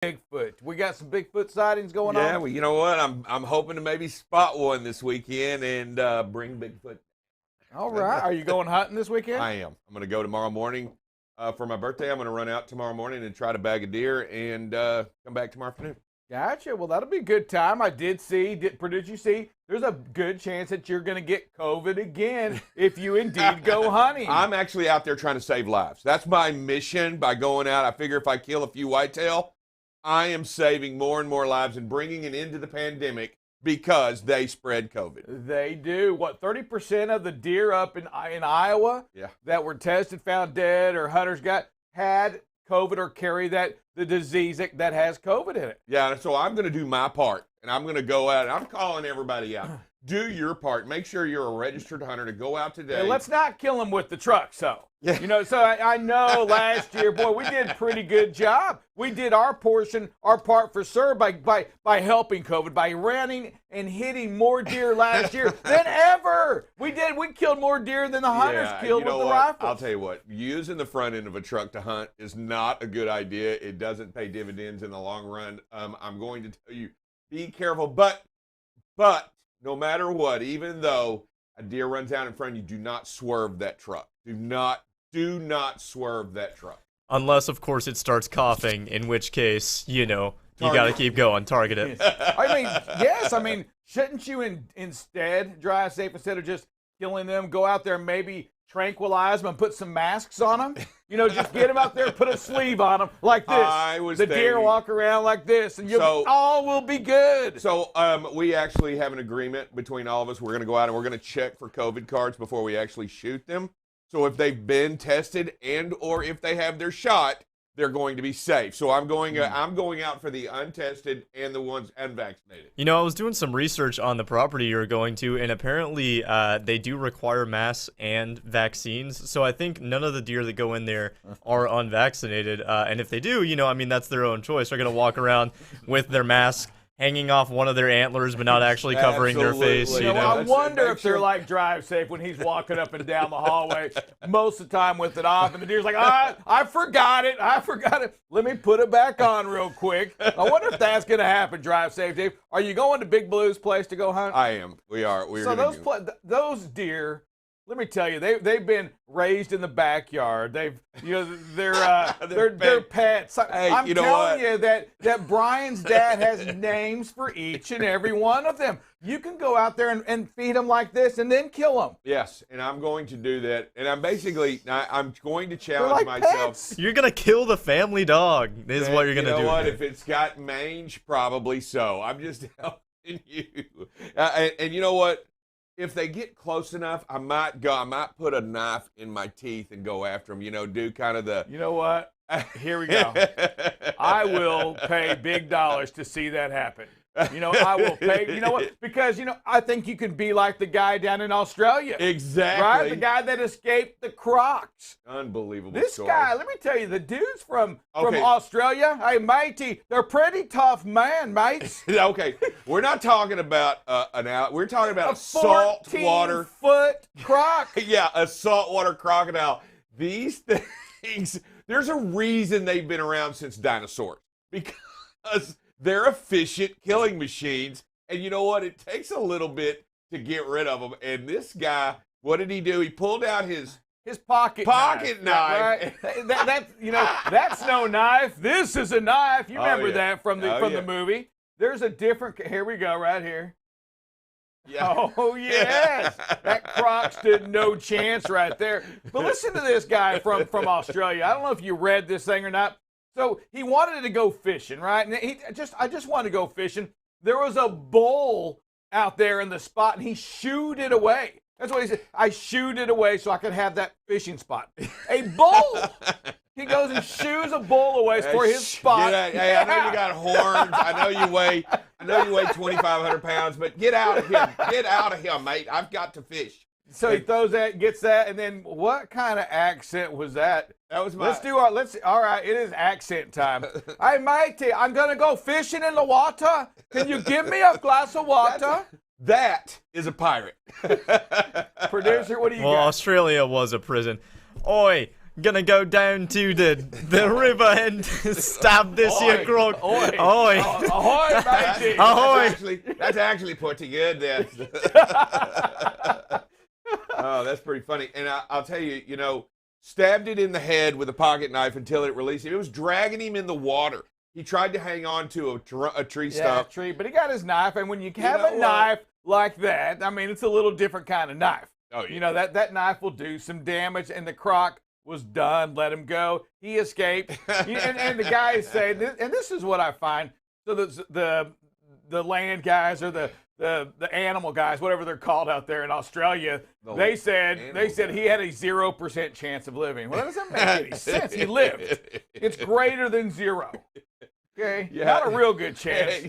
Bigfoot. We got some Bigfoot sightings going on. Yeah, well, you know what? I'm hoping to maybe spot one this weekend and bring Bigfoot. All right. Are you going hunting this weekend? I am. I'm going to go tomorrow morning for my birthday. I'm going to run out tomorrow morning and try to bag a deer and come back tomorrow afternoon. Gotcha. Well, that'll be a good time. I did see, did you see, there's a good chance that you're going to get COVID again if you indeed go hunting. I'm actually out there trying to save lives. That's my mission by going out. I figure if I kill a few whitetail, I am saving more and more lives and bringing an end to the pandemic because they spread COVID. They do. What, 30% of the deer up in Iowa that were tested, found dead, or hunters got, had COVID or carry the disease that has COVID in it. Yeah, so I'm going to do my part, and I'm going to go out, and I'm calling everybody out. Do your part. Make sure you're a registered hunter to go out today. Yeah, let's not kill them with the truck, so. Yeah. You know, so I know last year, boy, we did a pretty good job. We did our portion, our part for sure by helping COVID, by running and hitting more deer last year than ever. We killed more deer than the hunters killed with the rifles. I'll tell you what, using the front end of a truck to hunt is not a good idea. It doesn't pay dividends in the long run. I'm going to tell you, be careful, but no matter what, even though a deer runs out in front of you, do not swerve that truck. Do not swerve that truck. Unless, of course, it starts coughing, in which case, you know, you got to keep going, target it. I mean, yes, I mean, shouldn't you instead, drive safe, instead of just killing them, go out there and maybe tranquilize them and put some masks on them? You know, just get them out there, put a sleeve on them like this. Deer walk around like this, and all will be good. So we actually have an agreement between all of us. We're going to go out and we're going to check for COVID cards before we actually shoot them. So if they've been tested and or if they have their shot, they're going to be safe. So I'm going out for the untested and the ones unvaccinated. You know, I was doing some research on the property you're going to, and apparently they do require masks and vaccines. So I think none of the deer that go in there are unvaccinated. And if they do, you know, I mean, that's their own choice. They're going to walk around with their mask hanging off one of their antlers but not actually covering their face. You know? I wonder if they're like drive safe when he's walking up and down the hallway most of the time with it off, and the deer's like, I forgot it. Let me put it back on real quick. I wonder if that's going to happen, drive safe, Dave. Are you going to Big Blue's place to go hunt? I am. We are. So those deer, let me tell you, they've been raised in the backyard. They're pets. Hey, I'm telling you that Brian's dad has names for each and every one of them. You can go out there and feed them like this and then kill them. Yes, and I'm going to do that. And I'm going to challenge myself. Pets. You're going to kill the family dog is what you're going to do. You know what? If it's got mange, probably so. I'm just helping you. And you know what? If they get close enough, I might put a knife in my teeth and go after them, you know, do kind of the... You know what? Here we go. I will pay big dollars to see that happen. You know, I will pay, you know what? Because, you know, I think you can be like the guy down in Australia. Exactly. Right? The guy that escaped the crocs. Unbelievable This story. guy, let me tell you, the dudes from Australia, hey, matey, they're pretty tough man, mates. Okay, we're not talking about we're talking about a saltwater 14-foot croc. Yeah, a saltwater crocodile. These things, there's a reason they've been around since dinosaurs. Because they're efficient killing machines. And you know what? It takes a little bit to get rid of them. And this guy, what did he do? He pulled out his pocket knife. Right? That's no knife. This is a knife. You remember that from the movie. There's a different, here we go, right here. Yeah. Oh, yes. That croc stood no chance right there. But listen to this guy from Australia. I don't know if you read this thing or not. So he wanted to go fishing, right? And I just wanted to go fishing. There was a bull out there in the spot, and he shooed it away. That's what he said. I shooed it away so I could have that fishing spot. A bull! He goes and shoos a bull away for his spot. Hey, I know you got horns. I know you weigh 2,500 pounds, but get out of here. Get out of here, mate. I've got to fish. So he throws that, gets that, and then what kind of accent was that? That was my... all right, it is accent time. Hey, matey, I'm going to go fishing in the water. Can you give me a glass of water? That is a pirate. Producer, what do you got? Well, Australia was a prison. Oi, gonna go down to the river and stab this here crook. Ahoy. Ahoy. Ahoy, matey. Ahoy. That's actually pretty good there. Oh, that's pretty funny. And I'll tell you, stabbed it in the head with a pocket knife until it released him. It was dragging him in the water. He tried to hang on to a tree stump. Yeah, tree, but he got his knife, and when you have a knife like that, I mean, it's a little different kind of knife. Oh, yeah. That knife will do some damage, and the croc was done. Let him go. He escaped. and the guys say, and this is what I find. So the land guys or the animal guys, whatever they're called out there in Australia, they said he had a 0% chance of living. Well, that doesn't make any sense. He lived. It's greater than 0. Okay, yeah. Not a real good chance.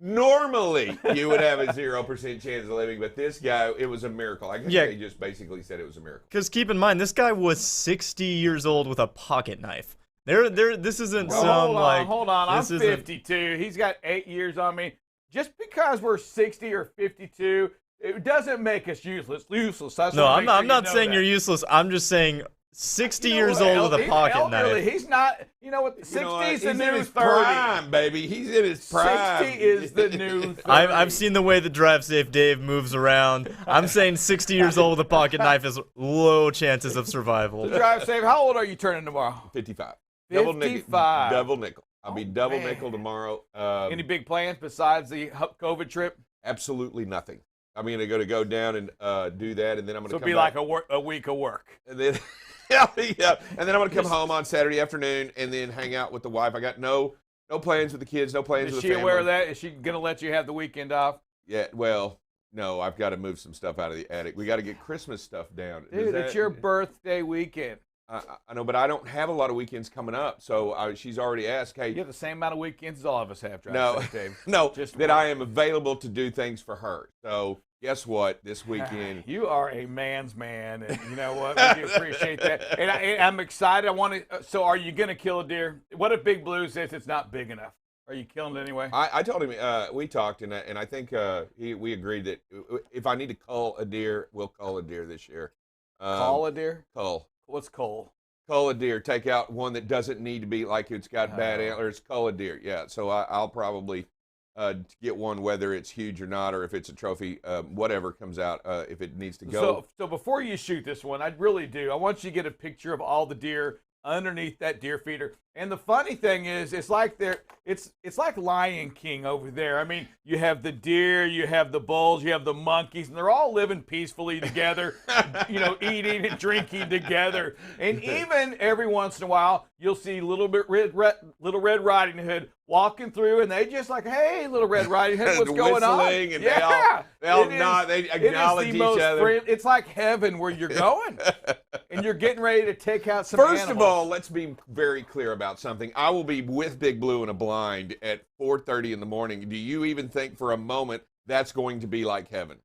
Normally, you would have a 0% chance of living, but this guy, it was a miracle. I guess they just basically said it was a miracle. Because keep in mind, this guy was 60 years old with a pocket knife. This isn't some hold on. I'm 52. He's got 8 years on me. Just because we're 60 or 52, it doesn't make us useless. No, I'm not saying you're useless. I'm just saying 60 years old with a pocket knife. He's not. You know what? 60 is the new 30. Prime, baby. He's in his prime. 60 is the new 30. I've seen the way the Drive Safe Dave moves around. I'm saying 60 years old with a pocket knife is low chances of survival. Drive Safe. How old are you turning tomorrow? 55. 55. Double nickel. I'll be double nickel tomorrow. Any big plans besides the COVID trip? Absolutely nothing. I'm going to go down and do that, and then I'm going to come be back. like a week of work. And then, yeah. And then I'm going to come home on Saturday afternoon and then hang out with the wife. I got no plans with the kids, no plans with the family. Is she aware of that? Is she going to let you have the weekend off? Yeah, well, no, I've got to move some stuff out of the attic. We got to get Christmas stuff down. Dude, it's your birthday weekend. I know, but I don't have a lot of weekends coming up, so she's already asked, hey. You have the same amount of weekends as all of us have, Dave. No, that I am available to do things for her. So guess what? This weekend. You are a man's man, and you know what? We do appreciate that. And I'm excited. So are you going to kill a deer? What if Big Blue says it's not big enough? Are you killing it anyway? I told him, we talked, and I think we agreed that if I need to cull a deer, we'll cull a deer this year. Call a deer? Cull. What's cull? Cull a deer. Take out one that doesn't need to be like it's got bad antlers. Cull a deer. Yeah. So I'll probably get one, whether it's huge or not, or if it's a trophy, whatever comes out, if it needs to go. So before you shoot this one, I really do. I want you to get a picture of all the deer underneath that deer feeder. And the funny thing is, it's like Lion King over there. I mean, you have the deer, you have the bulls, you have the monkeys, and they're all living peacefully together, eating and drinking together. And even every once in a while, you'll see Little Red Riding Hood walking through, and they just like, hey, Little Red Riding Hood, what's going on? And they all nod, they acknowledge each other. It's like heaven where you're going, and you're getting ready to take out some First animals. of all, let's be very clear about something. I will be with Big Blue in a blind at 4:30 in the morning. Do you even think for a moment that's going to be like heaven?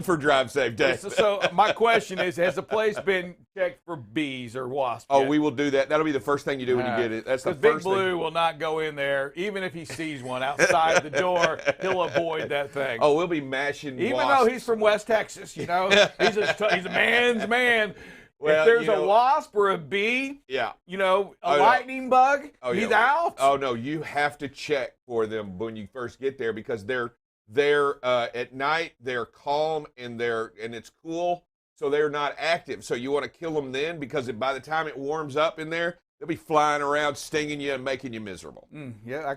For Drive Safe Day. So my question is, has the place been checked for bees or wasps? Oh, we will do that. That'll be the first thing you do when you get it. That's the first Big Blue will not go in there. Even if he sees one outside the door, he'll avoid that thing. Oh, we'll be mashing Even wasps. though he's from West Texas, he's a man's man. Well, if there's a wasp or a bee, a lightning bug, he's out. Oh, no, you have to check for them when you first get there because they're at night, they're calm and it's cool, so they're not active. So you want to kill them then because by the time it warms up in there, they'll be flying around, stinging you and making you miserable. Yeah,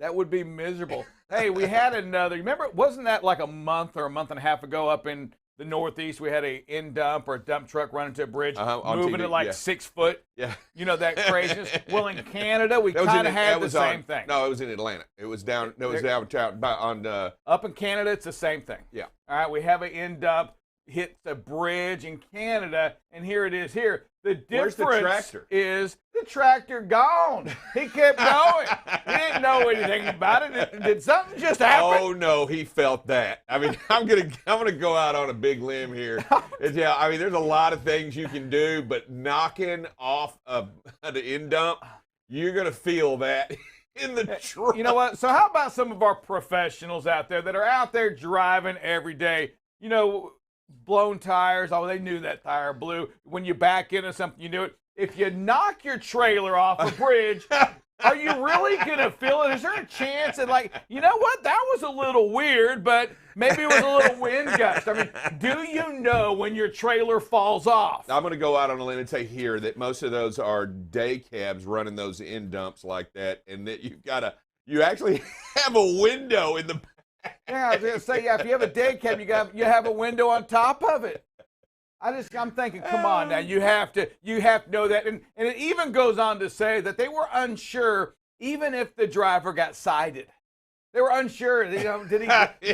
that would be miserable. Hey, we had another, remember, wasn't that like a month or a month and a half ago up in the Northeast, we had a dump or a dump truck running to a bridge, moving it like 6 foot. Yeah. You know, that craziness. Well, in Canada, we kind of had the same thing. No, it was in Atlanta. It was down. No, it was down on. Up in Canada, it's the same thing. Yeah. All right, we have an dump hits a bridge in Canada, and here it is here. The difference is the tractor gone. He kept going. He didn't know anything about it. Did something just happen? Oh no, he felt that. I mean, I'm gonna go out on a big limb here. Yeah, I mean, there's a lot of things you can do, but knocking off the end dump, you're gonna feel that in the truck. You know what? So how about some of our professionals out there that are out there driving every day? You know, blown tires. Oh, they knew that tire blew. When you back into something, you do it. If you knock your trailer off a bridge, are you really going to feel it? Is there a chance that, like, you know what? That was a little weird, but maybe it was a little wind gust. I mean, do you know when your trailer falls off? I'm going to go out on a limb and say here that most of those are day cabs running those end dumps like that, and that you actually have a window in the back. Yeah, I was going to say, yeah, if you have a day cab, you have a window on top of it. I'm thinking, come on now, you have to know that. And it even goes on to say that they were unsure, even if the driver got cited. They were unsure. You know,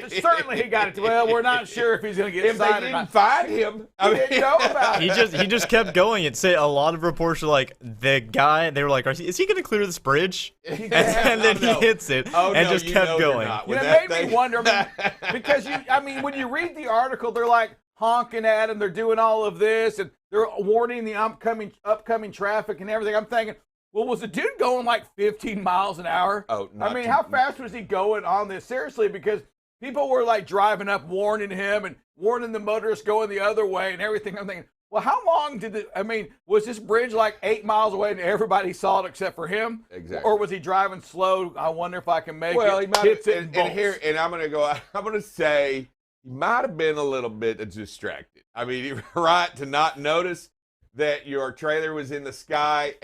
certainly he got it. Well, we're not sure if he's going to get cited. If they didn't find him, he didn't know about it. He just kept going. And say a lot of reports were like, the guy, they were like, is he going to clear this bridge? And then he hits it and just kept going. It made me wonder, because when you read the article, they're like honking at him, they're doing all of this, and they're warning the upcoming traffic and everything. I'm thinking, well, was the dude going like 15 miles an hour? Oh, how fast was he going on this? Seriously, because people were like driving up, warning him and warning the motorists going the other way and everything. I'm thinking, well, how long was this bridge like 8 miles away and everybody saw it except for him? Exactly. Or was he driving slow? I wonder if I can make it. Well, he might Hits have, it and I'm going to say he might have been a little bit distracted. I mean, right, to not notice that your trailer was in the sky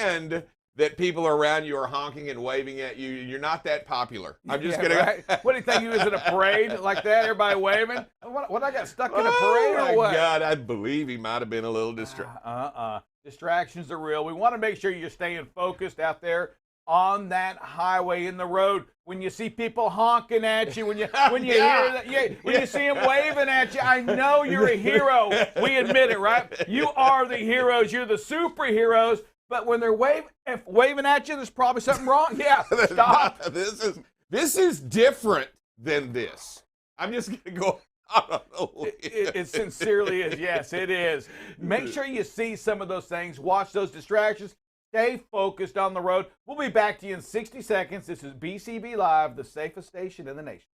and that people around you are honking and waving at you. You're not that popular. I'm just kidding. Right? What do you think, he was in a parade like that, everybody waving? What, I got stuck in a parade or what? Oh, my God, I believe he might have been a little distracted. Distractions are real. We want to make sure you're staying focused out there on that highway, in the road. When you see people honking at you, when you hear that, when you see them waving at you, I know you're a hero. We admit it, right? You are the heroes. You're the superheroes. But when they're waving at you, there's probably something wrong. Yeah, stop. This is different than this. I'm just gonna go out on a limb. It sincerely is. Yes, it is. Make sure you see some of those things. Watch those distractions. Stay focused on the road. We'll be back to you in 60 seconds. This is BCB Live, the safest station in the nation.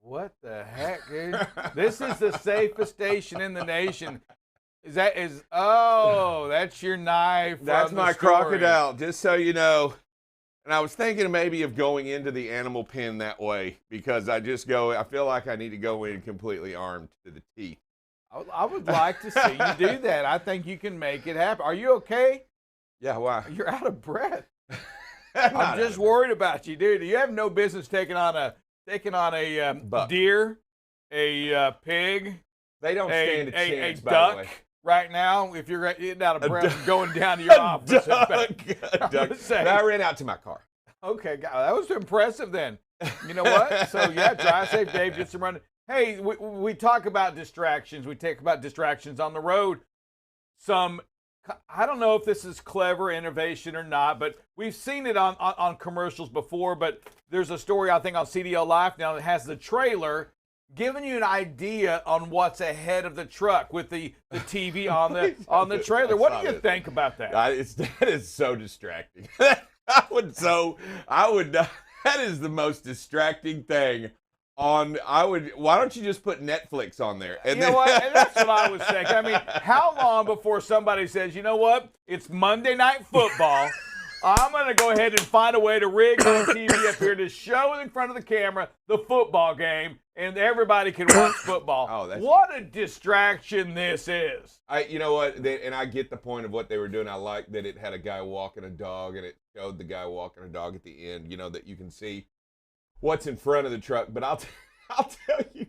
What the heck, dude? This is the safest station in the nation. That's your knife. That's my crocodile, just so you know. And I was thinking maybe of going into the animal pen that way, because I feel like I need to go in completely armed to the teeth. I would like to see you do that. I think you can make it happen. Are you okay? Yeah, why? You're out of breath. I'm just worried about you, dude. You have no business taking on a deer, a pig. They don't stand a chance, a by duck the way. Right now, if you're getting out of breath and going down to your office. A duck. I ran out to my car. Okay, that was impressive then. You know what? So, yeah, drive safe, Dave. Get some running. Hey, we talk about distractions. We talk about distractions on the road. I don't know if this is clever innovation or not, but we've seen it on commercials before. But there's a story, I think, on CDL Life now that has the trailer giving you an idea on what's ahead of the truck with the TV on the trailer. What do you think about that? That is so distracting. That is the most distracting thing. Why don't you just put Netflix on there? And know what? And that's what I was thinking. I mean, how long before somebody says, you know what? It's Monday Night Football. I'm going to go ahead and find a way to rig my TV up here to show in front of the camera the football game, and everybody can watch football. What a distraction this is. You know what? And I get the point of what they were doing. I like that it had a guy walking a dog, and it showed the guy walking a dog at the end, that you can see what's in front of the truck. But I'll tell you,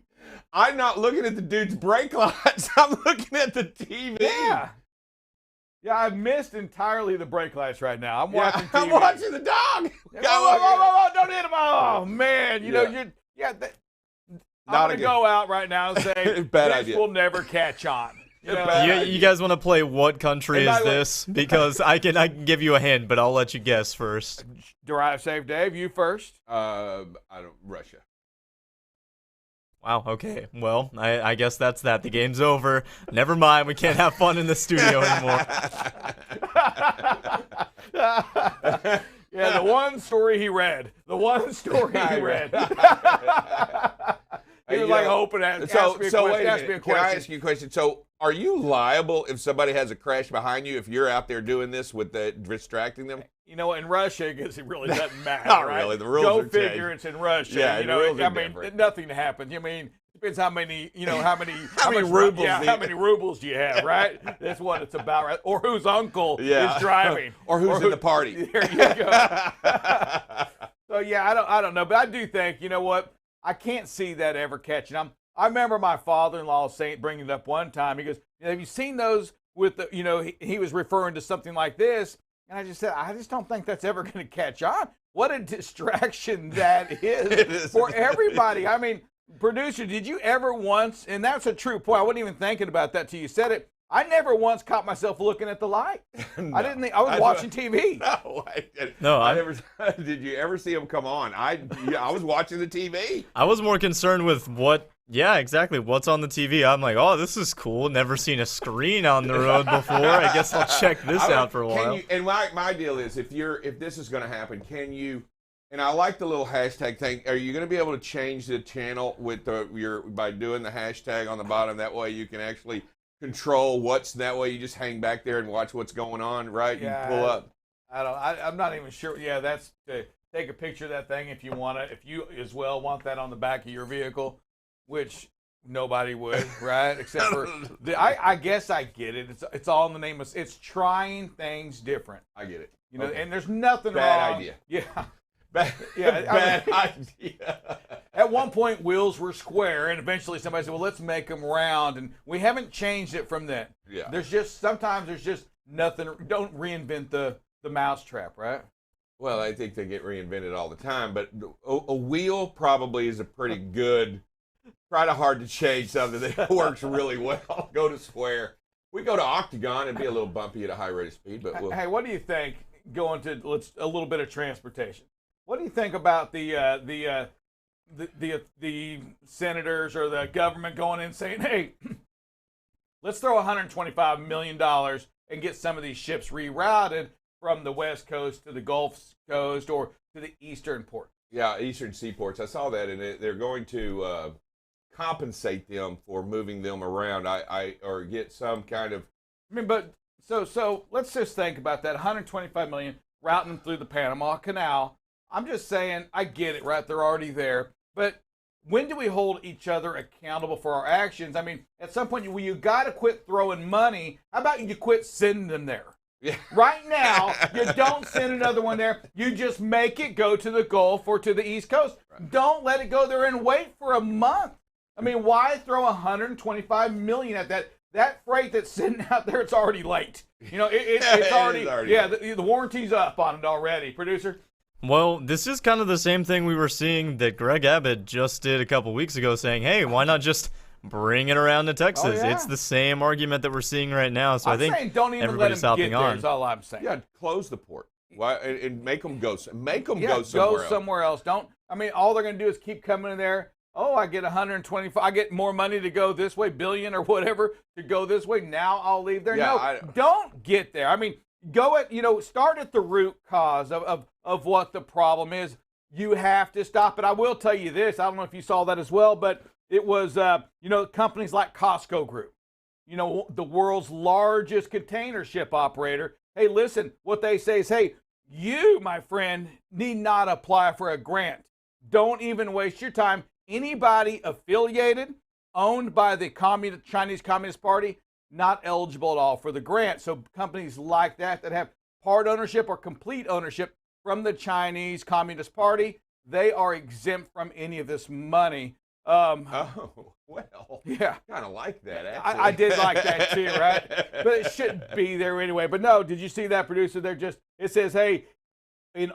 I'm not looking at the dude's brake lights. I'm looking at the TV. Yeah, I've missed entirely the brake lights right now. I'm watching TV. I'm watching the dog. Whoa, don't hit him. Oh, man. I'm going to go out right now and say this will never catch on. You guys want to play What Country Is This? Because I can give you a hint, but I'll let you guess first. Drive safe, Dave. You first. Russia. Wow, okay. Well, I guess that's that. The game's over. Never mind. We can't have fun in the studio anymore. The one story he read. He was like hoping to ask me a question. Can I ask you a question? So, are you liable if somebody has a crash behind you if you're out there doing this with distracting them? In Russia, I guess it really doesn't matter. Not right? really. The rules Go are figure changed. It's in Russia. Yeah, the rules are different. Nothing happens. Depends how many, how many rubles. How many rubles do you have, right? That's what it's about, right? Or whose uncle is driving, or who's in the party. There you go. So I don't know, but I do think, you know what? I can't see that ever catching. I remember my father-in-law bringing it up one time. He goes, "Have you seen those with the, he was referring to something like this." And I just said, I just don't think that's ever going to catch on. What a distraction that is for everybody. I mean, producer, did you ever once, and that's a true point, I wasn't even thinking about that till you said it, I never once caught myself looking at the light. No, I was watching TV. No, I didn't. No, I never. Did you ever see them come on? I was watching the TV. I was more concerned with what's on the TV. I'm like, oh, this is cool. Never seen a screen on the road before. I guess I'll check this out for a while. And my deal is, if this is going to happen, can you? And I like the little hashtag thing. Are you going to be able to change the channel with by doing the hashtag on the bottom? That way you can actually control that way you just hang back there and watch what's going on, right? You pull up. I'm not even sure. Yeah, that's to take a picture of that thing if you want to. If you as well want that on the back of your vehicle, which nobody would, right? Except for I guess I get it. It's all in the name of it's trying things different. I get it. And there's nothing wrong. Bad idea. Yeah. Bad idea. At one point, wheels were square, and eventually somebody said, well, let's make them round, and we haven't changed it from then. Yeah. Sometimes there's just nothing. Don't reinvent the mousetrap, right? Well, I think they get reinvented all the time, but a wheel probably is a pretty good, kind of hard to change something that works really well. Go to square. We go to octagon, it'd be a little bumpy at a high rate of speed, but Hey, what do you think going to a little bit of transportation? What do you think about the senators or the government going in and saying, hey, let's throw $125 million and get some of these ships rerouted from the West Coast to the Gulf Coast or to the eastern port? Yeah, eastern seaports. I saw that, and they're going to compensate them for moving them around. Or get some kind of. But so let's just think about that. $125 million routing them through the Panama Canal. I'm just saying, I get it, right? They're already there. But when do we hold each other accountable for our actions? I mean, at some point, you got to quit throwing money. How about you quit sending them there? Yeah. Right now, you don't send another one there. You just make it go to the Gulf or to the East Coast. Right. Don't let it go there and wait for a month. I mean, why throw $125 million at that? That freight that's sitting out there, it's already late. It's already the warranty's up on it already, producer. Well, this is kind of the same thing we were seeing that Greg Abbott just did a couple weeks ago, saying, hey, why not just bring it around to Texas? Oh, yeah. It's the same argument that we're seeing right now, so I'm I think saying don't even everybody's let them get hopping there, on. is all I'm saying. Yeah, close the port. Why and make them go. Go somewhere go else. somewhere else. All they're going to do is keep coming in there. oh, I get 125, I get more money to go this way, billion or whatever to go this way. Now I'll leave there. Yeah, no, don't get there. I mean, go at, start at the root cause of what the problem is. You have to stop it. I will tell you this. I don't know if you saw that as well, but it was, companies like Costco Group, the world's largest container ship operator. Hey, listen, what they say is, hey, you, my friend, need not apply for a grant. Don't even waste your time. Anybody affiliated, owned by the Chinese Communist Party, not eligible at all for the grant. So companies like that have part ownership or complete ownership from the Chinese Communist Party, they are exempt from any of this money. Oh, well, yeah, kind of like that, actually. I did like that too, right? But it shouldn't be there anyway. But no, did you see that, producer? It says, hey,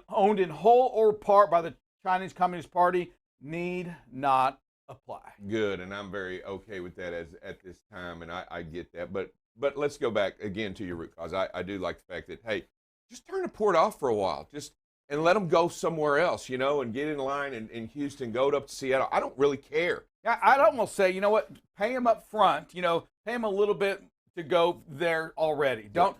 owned in whole or part by the Chinese Communist Party, need not apply. Good, and I'm very okay with that at this time, and I get that. But let's go back again to your root cause. I do like the fact that, hey, just turn the port off for a while. And let them go somewhere else, and get in line in Houston, go up to Seattle. I don't really care. I'd almost say, pay them up front, pay them a little bit to go there already. Don't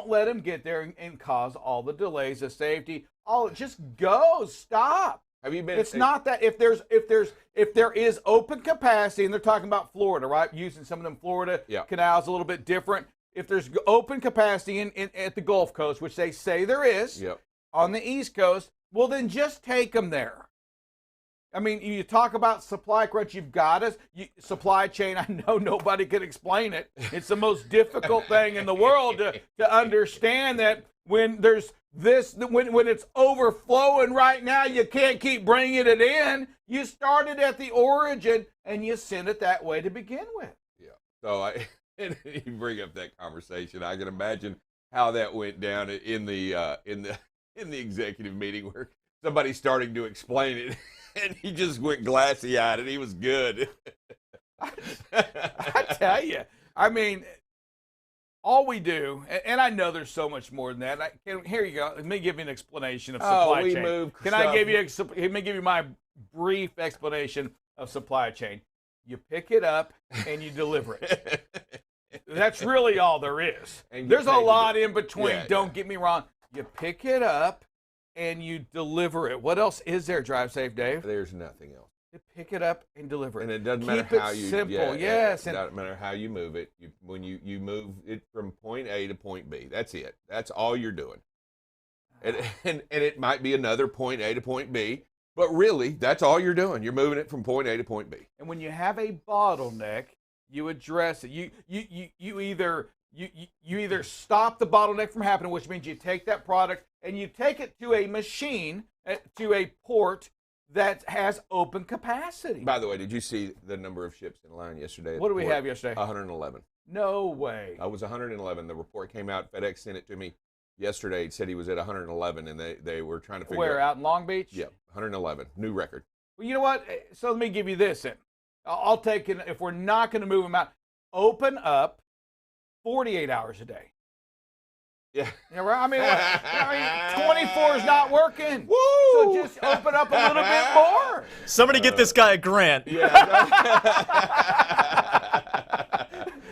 let them get there and cause all the delays of safety. Just go, stop. Have you been? It's not that if there is open capacity, and they're talking about Florida, right? Using some of them Florida canals a little bit different. If there's open capacity at the Gulf Coast, which they say there is, on the East Coast, well, then just take them there. I mean, you talk about supply crunch, you've got us. Supply chain, I know nobody can explain it. It's the most difficult thing in the world to understand that when there's when it's overflowing right now, you can't keep bringing it in. You started at the origin, and you sent it that way to begin with. Yeah. So and you bring up that conversation. I can imagine how that went down in the executive meeting where somebody's starting to explain it, and he just went glassy-eyed, and he was good. I tell you, I mean, all we do, and I know there's so much more than that. Here you go. Let me give you an explanation of supply chain. Let me give you my brief explanation of supply chain. You pick it up and you deliver it. That's really all there is. There's a lot in between. Don't get me wrong. You pick it up and you deliver it. What else is there, Drive Safe Dave? There's nothing else. You pick it up and deliver it. And it doesn't matter how you simple. Yes. It doesn't matter how you move it. When you move it from point A to point B, that's it. That's all you're doing. And it might be another point A to point B, but really, that's all you're doing. You're moving it from point A to point B. And when you have a bottleneck, you address it. You either stop the bottleneck from happening, which means you take that product and you take it to a machine, to a port that has open capacity. By the way, did you see the number of ships in line yesterday? What did we have yesterday? 111. No way. I was 111. The report came out. FedEx sent it to me yesterday. It said he was at 111, and they were trying to figure out. Where, out in Long Beach? Yeah, 111. New record. Well, you know what? So let me give you this then. I'll take it, if we're not going to move them out, open up 48 hours a day. Yeah. You know, I mean, 24 is not working. Woo! So just open up a little bit more. Somebody get this guy a grant. Yeah.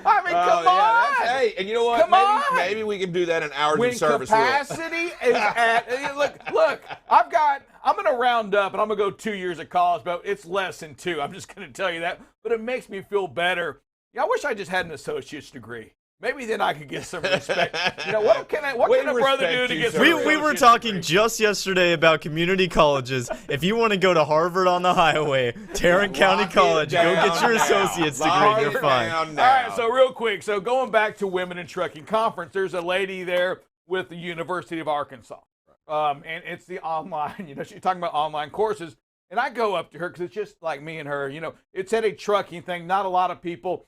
I mean, come on. Hey, and you know what? Maybe we can do that in hours of service. When capacity is at, look, I'm going to round up, and I'm going to go 2 years of college, but it's less than 2. I'm just going to tell you that. But it makes me feel better. Yeah, I wish I just had an associate's degree. Maybe then I could get some respect. What can a brother do to get some respect? We were talking just yesterday about community colleges. If you want to go to Harvard on the highway, Tarrant County College, go get your associate's degree. You're fine. All right, so real quick. So going back to Women in Trucking Conference, there's a lady there with the University of Arkansas. And it's the online, she's talking about online courses. And I go up to her because it's just like me and her. It's at a trucking thing. Not a lot of people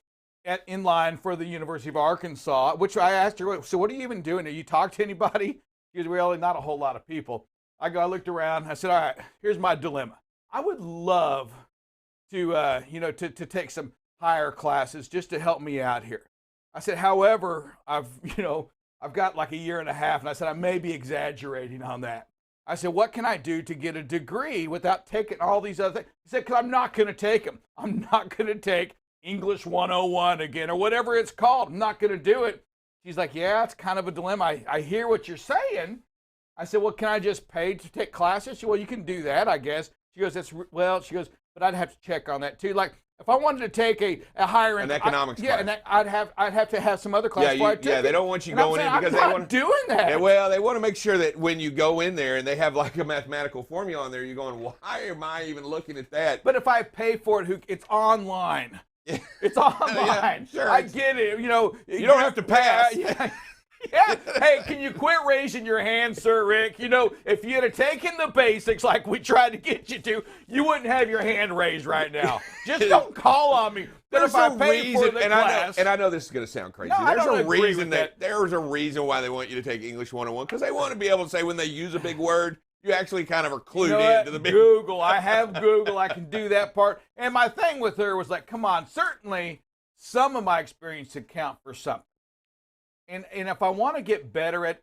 in line for the University of Arkansas, which I asked her, so what are you even doing? Are you talk to anybody? Because really not a whole lot of people. I looked around. I said, all right, here's my dilemma. I would love to, to take some higher classes just to help me out here. I said, however, I've got like a year and a half, and I said, I may be exaggerating on that. I said, what can I do to get a degree without taking all these other things? He said, because I'm not going to take them. I'm not going to take English 101 again or whatever it's called. I'm not going to do it. She's like, yeah, it's kind of a dilemma. I hear what you're saying. I said, well, can I just pay to take classes? She said, well, you can do that, I guess. She goes, she goes, but I'd have to check on that too. Like, if I wanted to take a higher an economics class, and I'd have to have some other class. Yeah, they don't want you going in because I'm not doing that. Yeah, well, they want to make sure that when you go in there and they have like a mathematical formula on there, you're going, why am I even looking at that? But if I pay for it, it's online. It's online. Yeah, sure, I get it. You know, you don't have to pass. Yeah. Hey, can you quit raising your hand, Sir Rick? You know, if you'd have taken the basics like we tried to get you to, you wouldn't have your hand raised right now. Just don't call on me. But if I pay for the class, I know this is going to sound crazy. No, there's a reason there's a reason why they want you to take English 101 because they want to be able to say when they use a big word, you actually kind of are clued into the big Google. I have Google. I can do that part. And my thing with her was like, come on, certainly some of my experience account for something. And if I want to get better at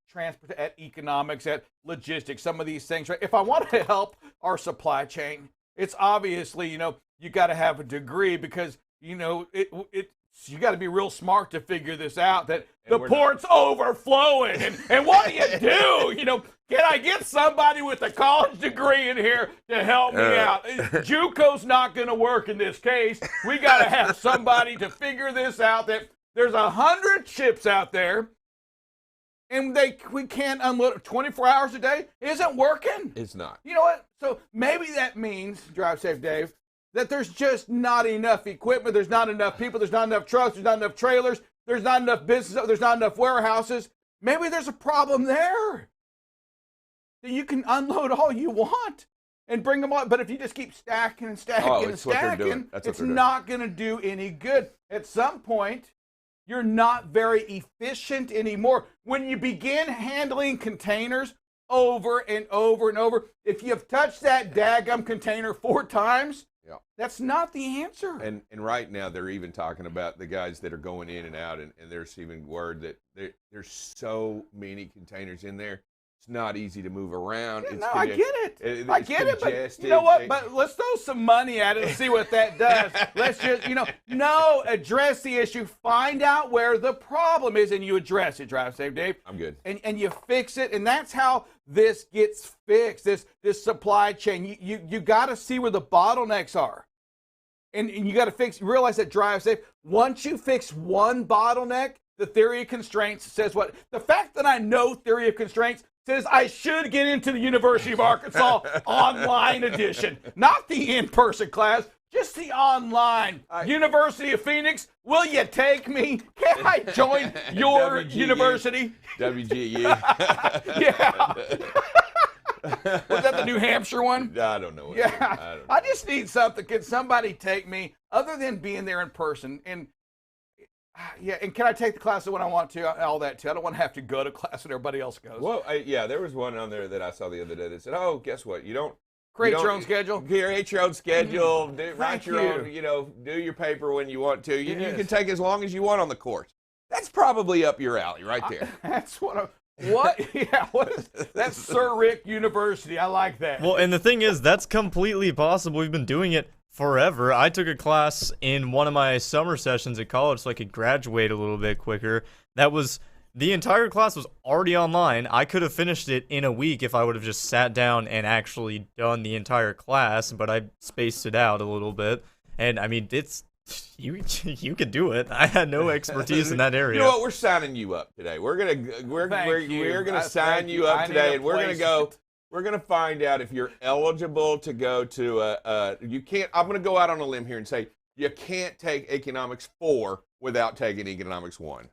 transport, at economics, at logistics, some of these things, right? If I want to help our supply chain, it's obviously, you know, you got to have a degree because, you know, you got to be real smart to figure this out, that the port's overflowing. And what do you do? You know, can I get somebody with a college degree in here to help me out? JUCO's not going to work in this case. We got to have somebody to figure this out, that there's 100 ships out there, and we can't unload 24 hours a day. It isn't working. It's not. You know what? So maybe that means, Drive Safe Dave, that there's just not enough equipment. There's not enough people. There's not enough trucks. There's not enough trailers. There's not enough business. There's not enough warehouses. Maybe there's a problem there. That you can unload all you want and bring them on. But if you just keep stacking and stacking and stacking, it's not going to do any good. At some point, you're not very efficient anymore. When you begin handling containers over and over and over, if you've touched that daggum container 4 times, that's not the answer. And right now, they're even talking about the guys that are going in and out, and there's even word that there's so many containers in there. It's not easy to move around. Yeah, I get it. I get it, but you know what? But let's throw some money at it and see what that does. Let's just, address the issue. Find out where the problem is, and you address it, Drive Safe Dave. I'm good. And you fix it, and that's how this gets fixed, this supply chain. You got to see where the bottlenecks are. And you got to realize that Drive Safe, once you fix one bottleneck, the theory of constraints says what? The fact that I know theory of constraints says I should get into the University of Arkansas online edition, not the in-person class, just the online. University of Phoenix, will you take me? Can I join your university? WGU. Yeah. Was that the New Hampshire one? I don't know. I just need something. Can somebody take me other than being there in person? And and can I take the class when I want to? All that too. I don't want to have to go to class when everybody else goes. Well, there was one on there that I saw the other day that said, "Oh, guess what? You don't create your own schedule. Create your own schedule. Write your own. Do your paper when you want to. You can take as long as you want on the course. That's probably up your alley, right there. That's what. What? Yeah, what is that's Sir Rick University. I like that. Well, and the thing is, that's completely possible. We've been doing it forever. I took a class in one of my summer sessions at college so I could graduate a little bit quicker. The entire class was already online. I could have finished it in a week if I would have just sat down and actually done the entire class, but I spaced it out a little bit. And I mean, you could do it. I had no expertise in that area. You know what? We're signing you up today. We're gonna sign you up today, and we're gonna find out if you're eligible to go to you can't. I'm gonna go out on a limb here and say you can't take Economics 4 without taking Economics 1.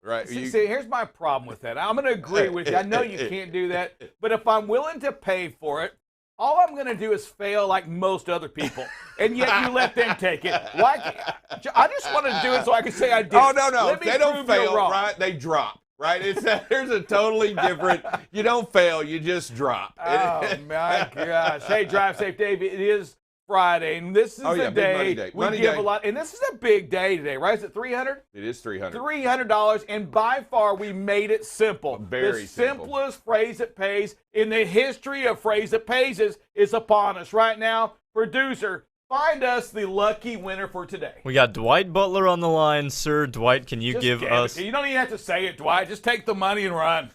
Right. See, here's my problem with that. I'm gonna agree with you. I know you can't do that, but if I'm willing to pay for it, all I'm going to do is fail like most other people, and yet you let them take it. I just want to do it so I can say I did. Oh, no. They don't fail, right? They drop, right? There's a totally different, you don't fail, you just drop. Oh, my gosh. Hey, Drive Safe Dave, it is Friday, and this is the big money day. we Money give day. a lot. And this is a big day today, right? Is it 300? It is 300. $300, and by far we made it simple. Very the simple. simplest phrase that pays in the history of phrase that pays is upon us right now. Producer, find us the lucky winner for today. We got Dwight Butler on the line. Sir, Dwight, can you give us... You don't even have to say it, Dwight. Just take the money and run.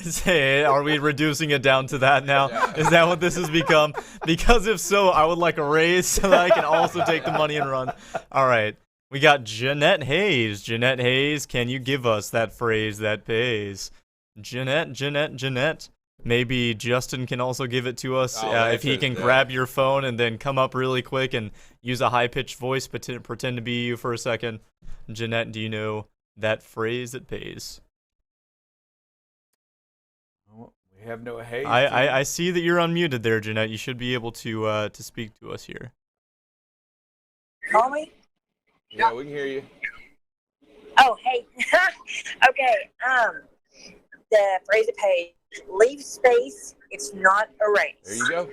Hey, are we reducing it down to that now? Yeah. Is that what this has become? Because if so, I would like a raise so that I can also take the money and run. All right. We got Jeanette Hayes. Jeanette Hayes, can you give us that phrase that pays? Jeanette. Maybe Justin can also give it to us if he can grab your phone and then come up really quick and use a high-pitched voice, pretend to be you for a second. Jeanette, do you know that phrase that pays? We have no Hayes. I see that you're unmuted there, Jeanette. You should be able to speak to us here. Call me? Yeah, we can hear you. Oh, hey. Okay. The phrase that pays, leave space, it's not a race. There you go.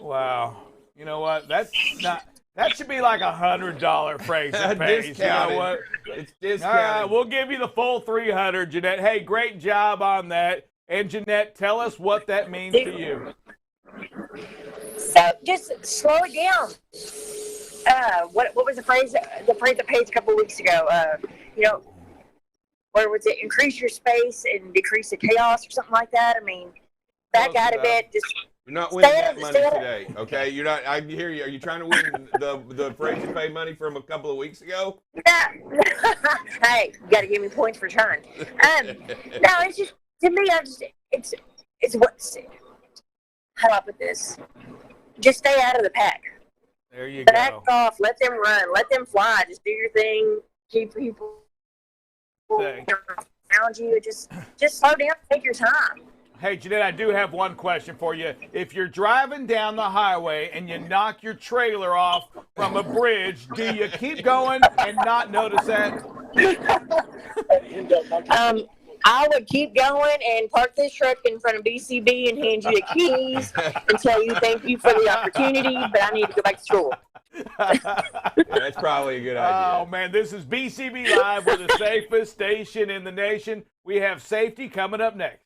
Wow. You know what? That should be like $100 phrase that pays. You know what? It's All discounted. right, we'll give you the full 300, Jeanette. Hey, great job on that. And Jeanette, tell us what that means to you. So just slow it down. What was the phrase that pays a couple weeks ago? What was it? Increase your space and decrease the chaos or something like that. I mean, back out of it. Just you're not winning that money today, okay? You're not. I hear you. Are you trying to win the phrase to pay money from a couple of weeks ago? Hey, you got to give me points for trying. No, it's just to me. It's what. How do I put this? Just stay out of the pack. There you Back go. off. Let them run. Let them fly. Just do your thing. Keep people around you. Just slow down. Take your time. Hey, Jeanette, I do have one question for you. If you're driving down the highway and you knock your trailer off from a bridge, do you keep going and not notice that? I would keep going and park this truck in front of BCB and hand you the keys and tell you thank you for the opportunity, but I need to go back to school. That's probably a good idea. Oh, man, this is BCB Live. We're the safest station in the nation. We have safety coming up next.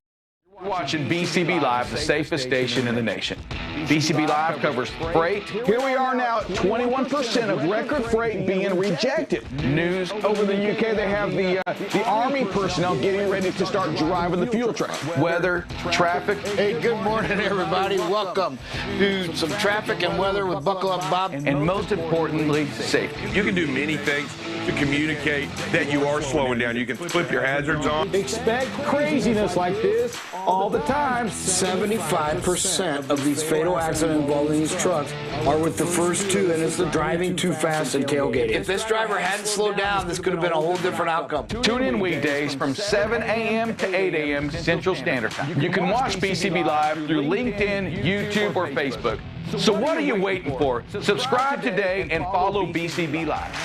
You're watching BCB Live, the safest station in the nation. BCB Live covers freight. Here we are now, 21% of record freight being rejected. News. Over the UK, they have the Army personnel getting ready to start driving the fuel trucks. Weather, traffic. Hey, good morning, everybody. Welcome to some traffic and weather with Buckle Up Bob. And most importantly, safety. You can do many things to communicate that you are slowing down. You can flip your hazards on. Expect craziness like this all the time. 75% of these fatal accidents involving these trucks are with the first two, and it's the driving too fast and tailgating. If this driver hadn't slowed down, this could have been a whole different outcome. Tune in weekdays from 7 a.m. to 8 a.m. Central Standard Time. You can watch BCB Live through LinkedIn, YouTube, or Facebook. So what are you waiting for? Subscribe today and follow BCB Live.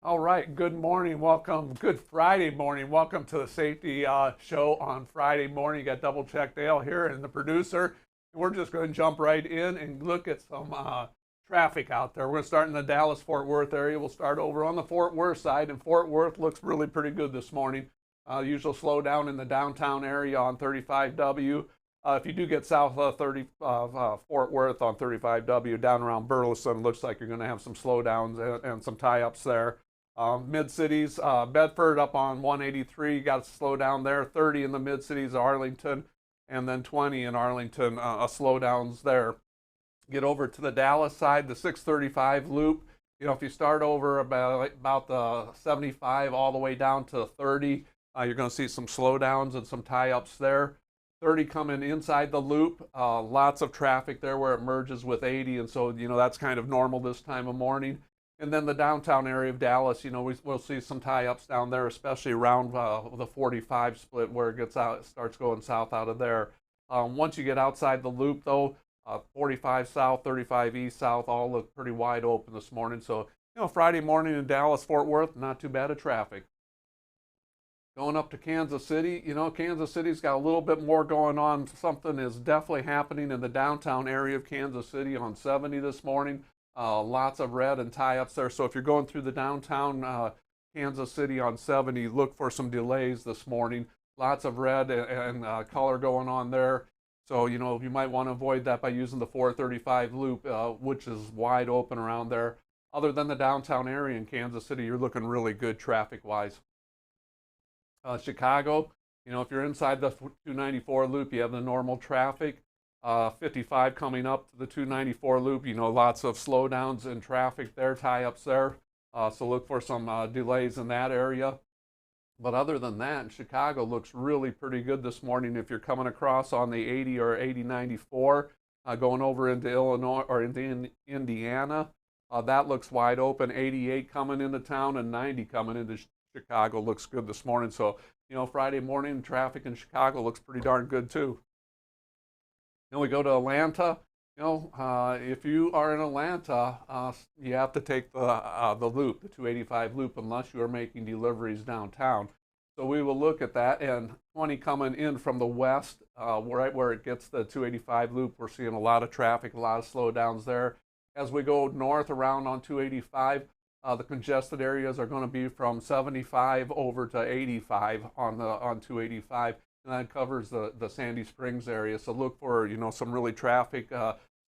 All right, good morning, welcome, good Friday morning. Welcome to the Safety Show on Friday morning. You got Double Check Dale here and the producer. We're just going to jump right in and look at some traffic out there. We're going to start in the Dallas-Fort Worth area. We'll start over on the Fort Worth side, and Fort Worth looks really pretty good this morning. Usual slowdown in the downtown area on 35W. If you do get south of Fort Worth on 35W, down around Burleson, looks like you're going to have some slowdowns and some tie-ups there. Mid-cities, Bedford up on 183, got to slow down there. 30 in the mid-cities, Arlington, and then 20 in Arlington, slowdowns there. Get over to the Dallas side, the 635 loop. You know, if you start over about the 75 all the way down to 30, you're going to see some slowdowns and some tie-ups there. 30 coming inside the loop, lots of traffic there where it merges with 80, and so, you know, that's kind of normal this time of morning. And then the downtown area of Dallas, we'll see some tie-ups down there, especially around the 45 split where it starts going south out of there. Once you get outside the loop, though, 45 south, 35 east, south, all look pretty wide open this morning. So, Friday morning in Dallas, Fort Worth, not too bad of traffic. Going up to Kansas City, Kansas City's got a little bit more going on. Something is definitely happening in the downtown area of Kansas City on 70 this morning. Lots of red and tie-ups there. So if you're going through the downtown Kansas City on 70, look for some delays this morning. Lots of red and color going on there. So, you might want to avoid that by using the 435 loop, which is wide open around there. Other than the downtown area in Kansas City, you're looking really good traffic-wise. Chicago, if you're inside the 294 loop, you have the normal traffic. 55 coming up to the 294 loop, lots of slowdowns in traffic there, tie-ups there. So look for some delays in that area. But other than that, Chicago looks really pretty good this morning. If you're coming across on the 80 or 8094, going over into Illinois or into Indiana, that looks wide open. 88 coming into town and 90 coming into Chicago looks good this morning. So, Friday morning traffic in Chicago looks pretty darn good too. Then we go to Atlanta. If you are in Atlanta, you have to take the loop, the 285 loop, unless you are making deliveries downtown. So we will look at that. And 20 coming in from the west, right where it gets the 285 loop, we're seeing a lot of traffic, a lot of slowdowns there. As we go north around on 285, the congested areas are going to be from 75 over to 85 on 285. And that covers the Sandy Springs area. So look for, some really traffic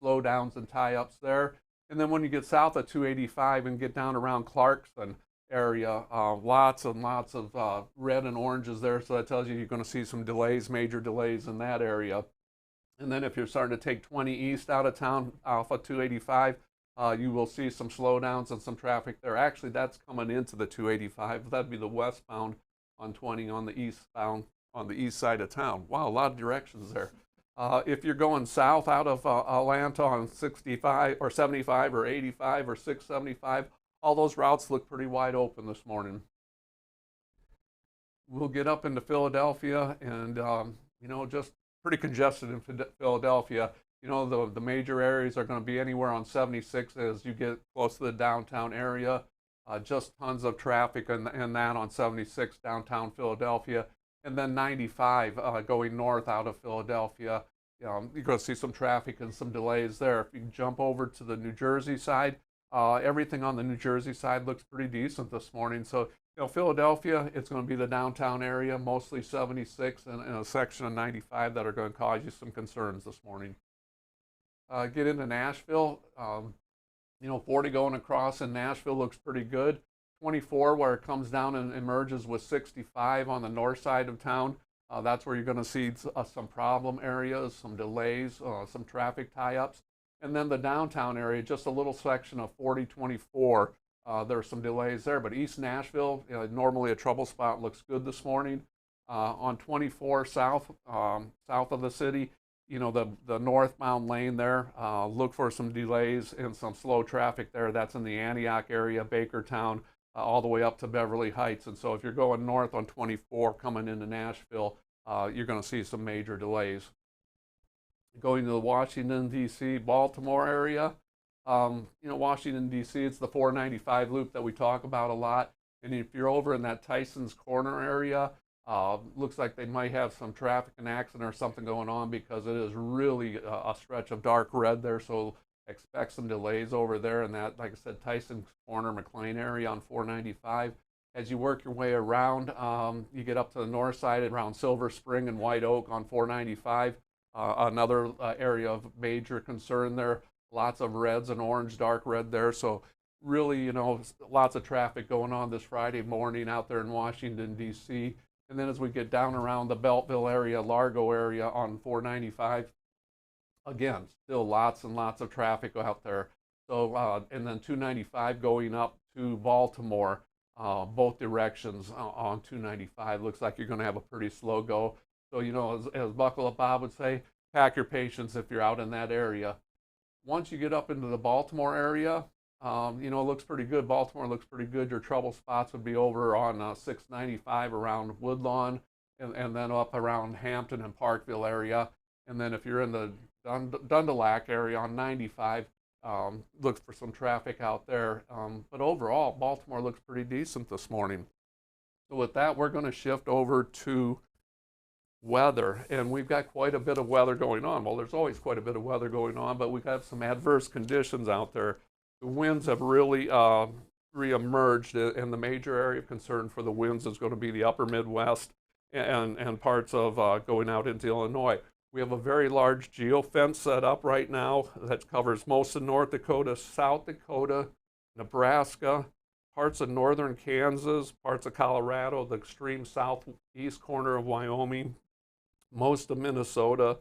slowdowns and tie-ups there. And then when you get south of 285 and get down around Clarkson area, lots and lots of red and oranges there. So that tells you you're going to see some delays, major delays in that area. And then if you're starting to take 20 east out of town off of 285, you will see some slowdowns and some traffic there. Actually, that's coming into the 285. That'd be the westbound on 20 on the eastbound on the east side of town. Wow, a lot of directions there. If you're going south out of Atlanta on 65 or 75 or 85 or 675, all those routes look pretty wide open this morning. We'll get up into Philadelphia and, just pretty congested in Philadelphia. The major areas are going to be anywhere on 76 as you get close to the downtown area. Just tons of traffic and that on 76 downtown Philadelphia. And then 95 going north out of Philadelphia. You're going to see some traffic and some delays there. If you jump over to the New Jersey side, everything on the New Jersey side looks pretty decent this morning. So, Philadelphia, it's going to be the downtown area, mostly 76 and a section of 95 that are going to cause you some concerns this morning. Get into Nashville, 40 going across in Nashville looks pretty good. 24 where it comes down and emerges with 65 on the north side of town. That's where you're going to see some problem areas, some delays, some traffic tie-ups. And then the downtown area, just a little section of 4024. There's some delays there, but East Nashville, normally a trouble spot, looks good this morning. On 24 south of the city, the northbound lane there, look for some delays and some slow traffic there. That's in the Antioch area, Bakertown, all the way up to Beverly Heights. And so if you're going north on 24 coming into Nashville, you're going to see some major delays. Going to the Washington, D.C., Baltimore area, Washington, D.C., it's the 495 loop that we talk about a lot. And if you're over in that Tyson's Corner area, looks like they might have some traffic and accident or something going on because it is really a stretch of dark red there. So expect some delays over there in that, like I said, Tyson's Corner, McLean area on 495. As you work your way around, you get up to the north side around Silver Spring and White Oak on 495. Another area of major concern there. Lots of reds and orange, dark red there. So really, lots of traffic going on this Friday morning out there in Washington, D.C. And then as we get down around the Beltsville area, Largo area on 495, again, still lots and lots of traffic out there. So, and then 295 going up to Baltimore, both directions on 295. Looks like you're going to have a pretty slow go. So, as Buckle Up Bob would say, pack your patience if you're out in that area. Once you get up into the Baltimore area, You know, it looks pretty good. Baltimore looks pretty good. Your trouble spots would be over on 695 around Woodlawn, and then up around Hampton and Parkville area. And then if you're in the Dundalak area on 95, look for some traffic out there. But overall, Baltimore looks pretty decent this morning. So with that, we're going to shift over to weather, and we've got quite a bit of weather going on. Well, there's always quite a bit of weather going on, but we've got some adverse conditions out there. The winds have really reemerged, and the major area of concern for the winds is going to be the upper Midwest and parts of going out into Illinois. We have a very large geofence set up right now that covers most of North Dakota, South Dakota, Nebraska, parts of northern Kansas, parts of Colorado, the extreme southeast corner of Wyoming, most of Minnesota,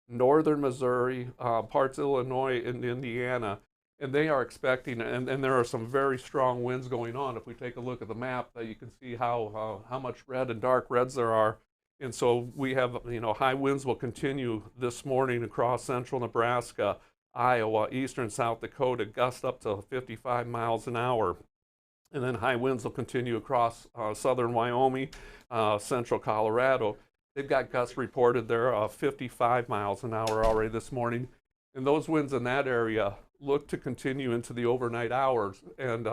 northern Missouri, parts of Illinois and Indiana. And they are expecting, and there are some very strong winds going on. If we take a look at the map, you can see how much red and dark reds there are. And so we have, you know, high winds will continue this morning across central Nebraska, Iowa, eastern South Dakota, gust up to 55 miles an hour. And then high winds will continue across southern Wyoming, central Colorado. They've got gusts reported there of 55 miles an hour already this morning. And those winds in that area look to continue into the overnight hours and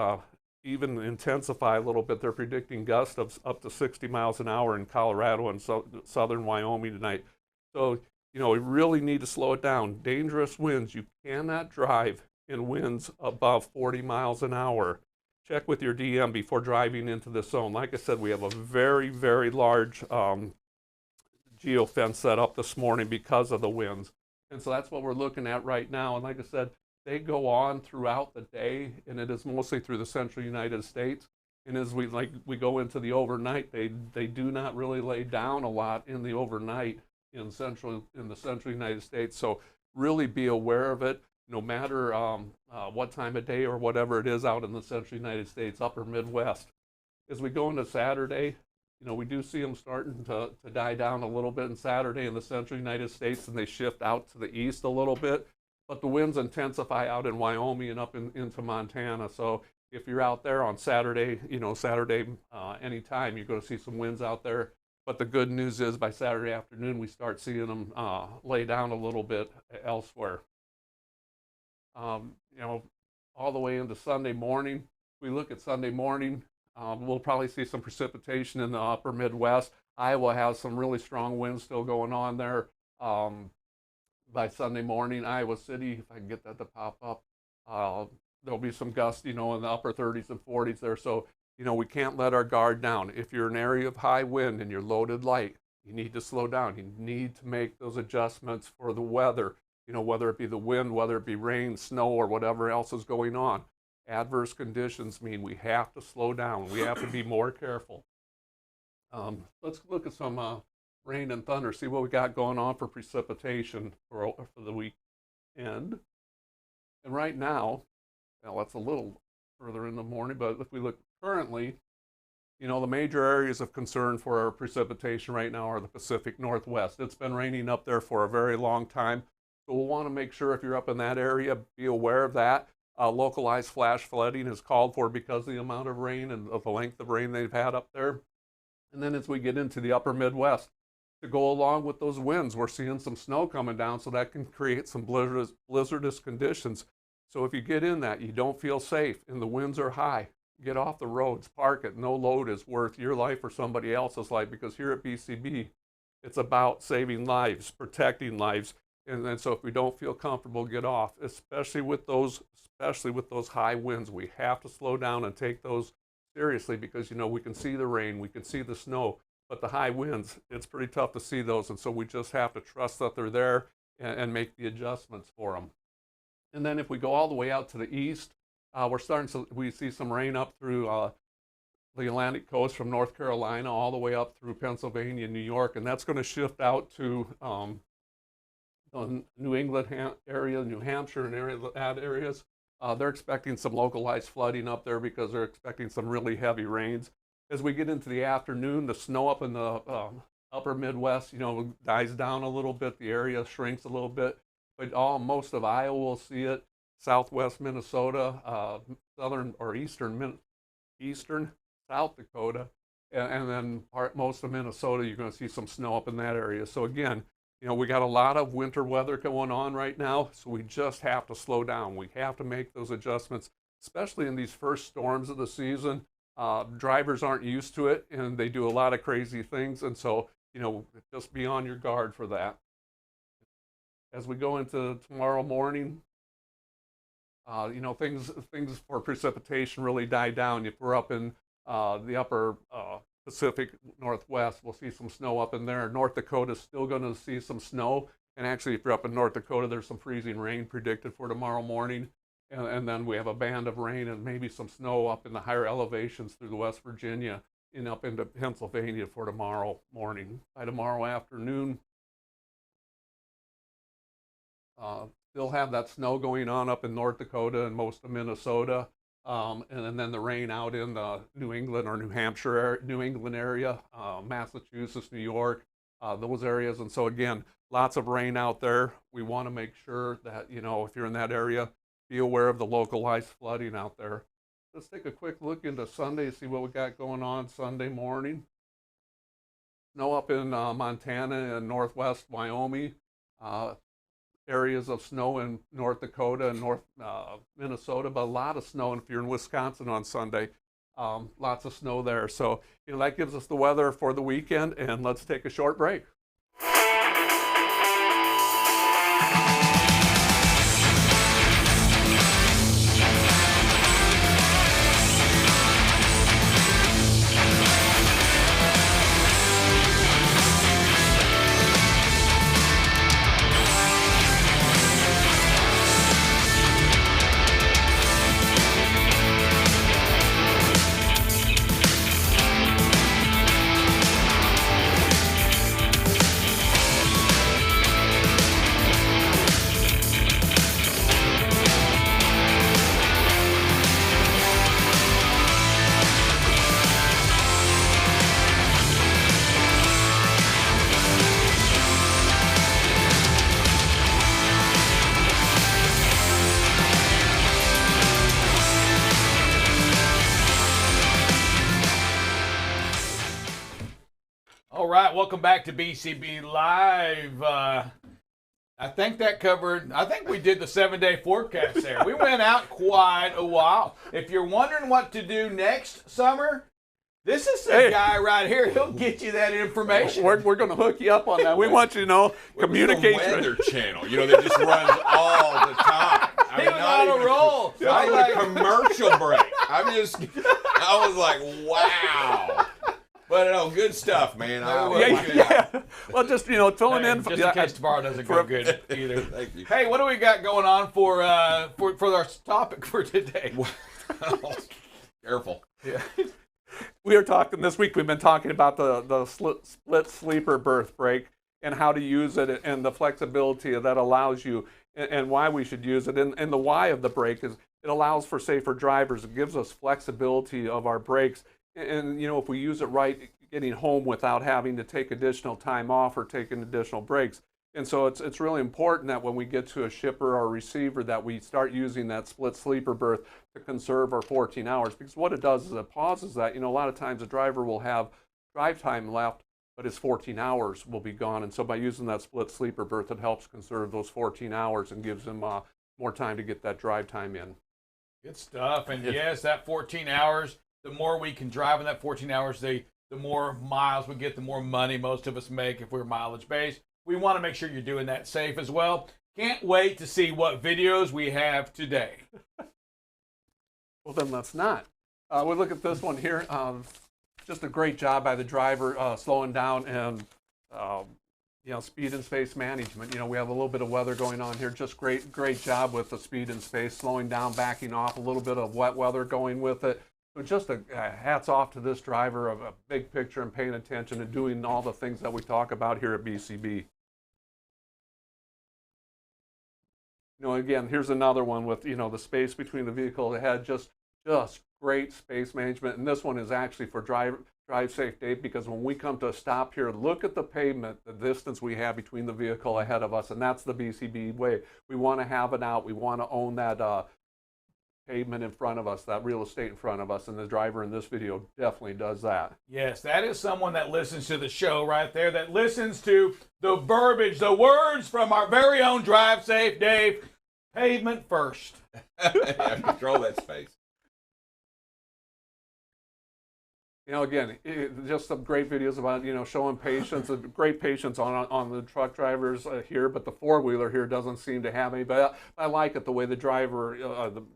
even intensify a little bit. They're predicting gusts of up to 60 miles an hour in Colorado and southern Wyoming tonight. So, you know, we really need to slow it down. Dangerous winds. You cannot drive in winds above 40 miles an hour. Check with your DM before driving into this zone. Like I said, we have a very, very large geofence set up this morning because of the winds. And so that's what we're looking at right now. And like I said, they go on throughout the day, and it is mostly through the central United States. And as we go into the overnight, they do not really lay down a lot in the overnight in the central United States. So really be aware of it, no matter what time of day or whatever it is out in the central United States, upper Midwest. As we go into Saturday, you know, we do see them starting to die down a little bit in Saturday in the central United States, and they shift out to the east a little bit. But the winds intensify out in Wyoming and up into Montana. So if you're out there on Saturday, you know, anytime, you're going to see some winds out there. But the good news is by Saturday afternoon, we start seeing them lay down a little bit elsewhere. You know, all the way into Sunday morning. We look at Sunday morning, we'll probably see some precipitation in the upper Midwest. Iowa has some really strong winds still going on there. By Sunday morning, Iowa City, if I can get that to pop up, there'll be some gusts, you know, in the upper 30s and 40s there. So, you know, we can't let our guard down. If you're in an area of high wind and you're loaded light, you need to slow down. You need to make those adjustments for the weather, you know, whether it be the wind, whether it be rain, snow, or whatever else is going on. Adverse conditions mean we have to slow down. We have to be more careful. Let's look at some rain and thunder, see what we got going on for precipitation for the weekend. And right now, well, that's a little further in the morning, but if we look currently, you know, the major areas of concern for our precipitation right now are the Pacific Northwest. It's been raining up there for a very long time, so we'll want to make sure if you're up in that area, be aware of that. Localized flash flooding is called for because of the amount of rain and of the length of rain they've had up there. And then as we get into the upper Midwest, to go along with those winds, we're seeing some snow coming down, so that can create some blizzardous conditions. So if you get in that, you don't feel safe and the winds are high, get off the roads, park it. No load is worth your life or somebody else's life, because here at BCB, it's about saving lives, protecting lives. And so if we don't feel comfortable, get off, especially with those high winds. We have to slow down and take those seriously, because, you know, we can see the rain, we can see the snow, but the high winds, it's pretty tough to see those. And so we just have to trust that they're there and make the adjustments for them. And then if we go all the way out to the east, we see some rain up through the Atlantic coast from North Carolina all the way up through Pennsylvania and New York. And that's going to shift out to the New England area, New Hampshire and areas. They're expecting some localized flooding up there because they're expecting some really heavy rains. As we get into the afternoon, the snow up in the upper Midwest, you know, dies down a little bit. The area shrinks a little bit, but most of Iowa will see it. southwest Minnesota, southern or eastern South Dakota, and then most of Minnesota, you're going to see some snow up in that area. So again, we got a lot of winter weather going on right now, so we just have to slow down. We have to make those adjustments, especially in these first storms of the season. Drivers aren't used to it, and they do a lot of crazy things, and so, just be on your guard for that. As we go into tomorrow morning, things for precipitation really die down. If we're up in the upper Pacific Northwest, we'll see some snow up in there. North Dakota is still going to see some snow, and actually, if you're up in North Dakota, there's some freezing rain predicted for tomorrow morning. And then we have a band of rain and maybe some snow up in the higher elevations through the West Virginia and up into Pennsylvania for tomorrow morning. By tomorrow afternoon, still have that snow going on up in North Dakota and most of Minnesota. And then the rain out in the New England or New Hampshire, New England area, Massachusetts, New York, those areas. And so again, lots of rain out there. We want to make sure that, if you're in that area, be aware of the localized flooding out there. Let's take a quick look into Sunday, see what we got going on Sunday morning. Snow up in Montana and northwest Wyoming. Areas of snow in North Dakota and North Minnesota, but a lot of snow if you're in Wisconsin on Sunday. Lots of snow there. So, that gives us the weather for the weekend, and let's take a short break. All right, welcome back to BCB Live. I think we did the 7-day forecast there. We went out quite a while. If you're wondering what to do next summer, this is the guy right here. He'll get you that information. We're going to hook you up on that. We want you to know communication. Weather channel, that just runs all the time. He was on a roll. Not even a commercial break. I was like, wow. But no, good stuff, man. Well, just filling in. Just in case tomorrow doesn't go good either. Thank you. Hey, what do we got going on for our topic for today? Careful. Yeah. We are talking this week. We've been talking about the split sleeper berth brake and how to use it and the flexibility that allows you and why we should use it. And the why of the brake is it allows for safer drivers. It gives us flexibility of our brakes. And, if we use it right, getting home without having to take additional time off or taking additional breaks. And so it's really important that when we get to a shipper or receiver that we start using that split sleeper berth to conserve our 14 hours. Because what it does is it pauses that. A lot of times a driver will have drive time left, but his 14 hours will be gone. And so by using that split sleeper berth, it helps conserve those 14 hours and gives him more time to get that drive time in. Good stuff. And yes, that 14 hours, the more we can drive in that 14 hours, the more miles we get, the more money most of us make if we're mileage based. We want to make sure you're doing that safe as well. Can't wait to see what videos we have today. Well, then let's not. We'll look at this one here. Just a great job by the driver slowing down and speed and space management. We have a little bit of weather going on here. Just great job with the speed and space, slowing down, backing off, a little bit of wet weather going with it. So just hats off to this driver of a big picture and paying attention and doing all the things that we talk about here at BCB. Again, here's another one with, the space between the vehicle ahead, just great space management. And this one is actually for drivers Drive safe, Dave, because when we come to a stop here, look at the pavement, the distance we have between the vehicle ahead of us, and that's the BCB way. We want to have it out. We want to own that pavement in front of us, that real estate in front of us, and the driver in this video definitely does that. Yes, that is someone that listens to the show right there, that listens to the verbiage, the words from our very own Drive Safe Dave. Pavement first. Yeah, control that space. You know, again, just some great videos about, you know, showing patience, great patience on the truck drivers here, but the four-wheeler here doesn't seem to have any. But I like it the way the driver,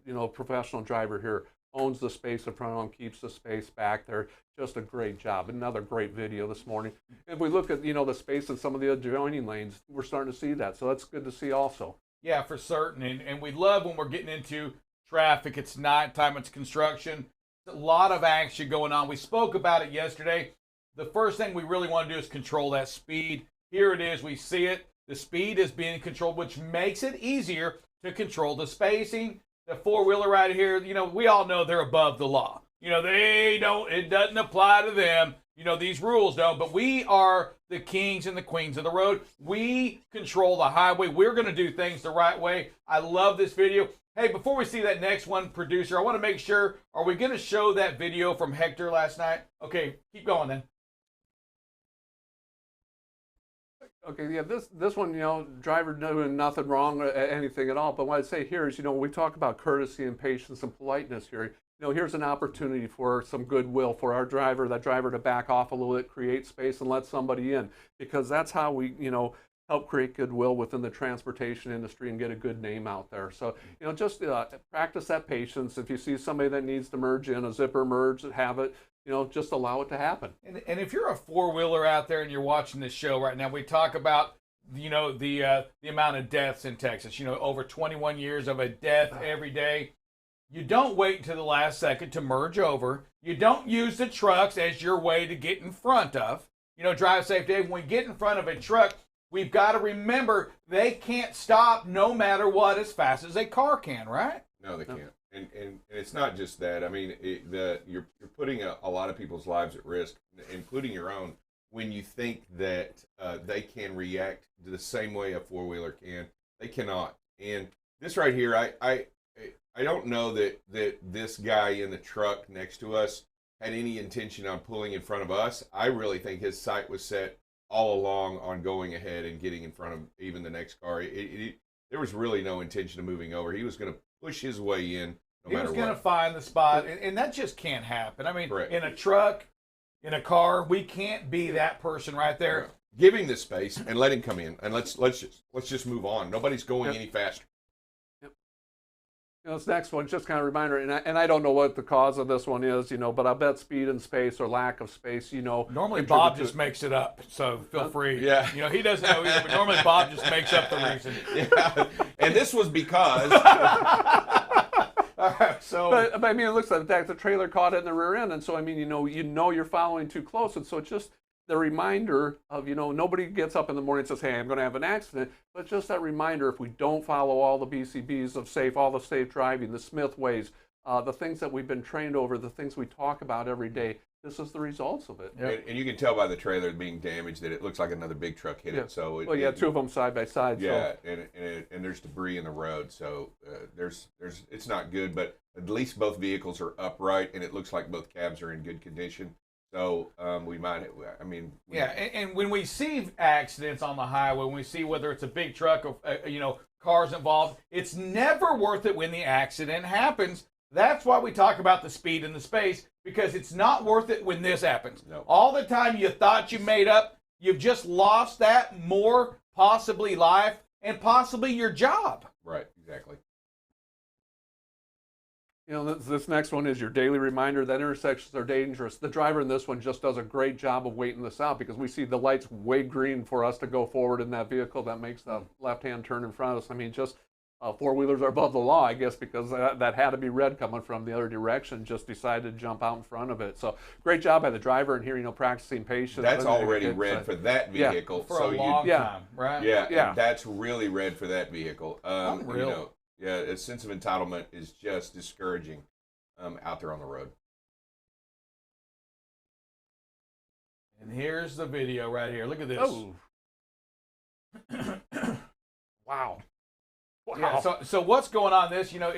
you know, professional driver here owns the space in front of him, keeps the space back there. Just a great job. Another great video this morning. If we look at, you know, the space in some of the adjoining lanes, we're starting to see that. So that's good to see also. Yeah, for certain. And we love when we're getting into traffic. It's nighttime, it's construction. A lot of action going on. We spoke about it yesterday. The first thing we really want to do is control that speed. Here it is. We see it. The speed is being controlled, which makes it easier to control the spacing. The four-wheeler right here, you know, we all know they're above the law. You know, it doesn't apply to them. You know, these rules don't, but we are the kings and the queens of the road. We control the highway. We're going to do things the right way. I love this video. Hey, before we see that next one, producer, I want to make sure, are we going to show that video from Hector last night? Okay, keep going then. Okay, yeah, this one, you know, driver doing nothing wrong or anything at all. But what I'd say here is, you know, we talk about courtesy and patience and politeness here. You know, here's an opportunity for some goodwill for our driver, that driver to back off a little bit, create space, and let somebody in. Because that's how we, you know, help create goodwill within the transportation industry and get a good name out there. So, you know, just practice that patience. If you see somebody that needs to merge in, a zipper merge, have it, you know, just allow it to happen. And if you're a four-wheeler out there and you're watching this show right now, we talk about, you know, the amount of deaths in Texas. You know, over 21 years of a death every day. You don't wait until the last second to merge over. You don't use the trucks as your way to get in front of. You know, Drive Safe Dave, when we get in front of a truck, we've got to remember they can't stop no matter what as fast as a car can, right? No, they can't. And it's not just that. I mean, you're putting a lot of people's lives at risk, including your own, when you think that they can react to the same way a four-wheeler can. They cannot. And this right here, I don't know that this guy in the truck next to us had any intention on pulling in front of us. I really think his sight was set all along on going ahead and getting in front of even the next car. There was really no intention of moving over. He was going to push his way in no matter what. He was going to find the spot, and that just can't happen. I mean, Correct. In a truck, in a car, we can't be that person right there. Right. Give him the space and let him come in, and let's just move on. Nobody's going any faster. You know, this next one's just kind of a reminder, and I don't know what the cause of this one is, you know, but I bet speed and space or lack of space, you know. Normally Bob just makes it up, so feel free. Yeah. You know, he doesn't know either, but normally Bob just makes up the reason. Yeah. And this was because. All right, so. But I mean, it looks like the trailer caught it in the rear end, and so I mean, you know you're following too close, and so it's just the reminder of, you know, nobody gets up in the morning and says, hey, I'm going to have an accident, but just that reminder, if we don't follow all the BCBs of all the safe driving, the Smith ways, the things that we've been trained over, the things we talk about every day, this is the results of it. Yep. And you can tell by the trailer being damaged that it looks like another big truck hit it. So two of them side by side. Yeah, so. and there's debris in the road, so it's not good, but at least both vehicles are upright, and it looks like both cabs are in good condition. So we might, I mean. Yeah, and when we see accidents on the highway, when we see whether it's a big truck or, you know, cars involved, it's never worth it when the accident happens. That's why we talk about the speed and the space, because it's not worth it when this happens. No. All the time you thought you made up, you've just lost that, more possibly life and possibly your job. Right, exactly. You know, this next one is your daily reminder that intersections are dangerous. The driver in this one just does a great job of waiting this out, because we see the lights way green for us to go forward in that vehicle that makes the left-hand turn in front of us. I mean, just four-wheelers are above the law, I guess, because that had to be red coming from the other direction, just decided to jump out in front of it. So great job by the driver, and here, you know, practicing patience. That's already red for that vehicle. For a long time, right? Yeah, and that's really red for that vehicle. Unreal. You know, yeah, a sense of entitlement is just discouraging out there on the road. here's the video right here. Look at this. Oh. Wow. Yeah, so what's going on this, you know,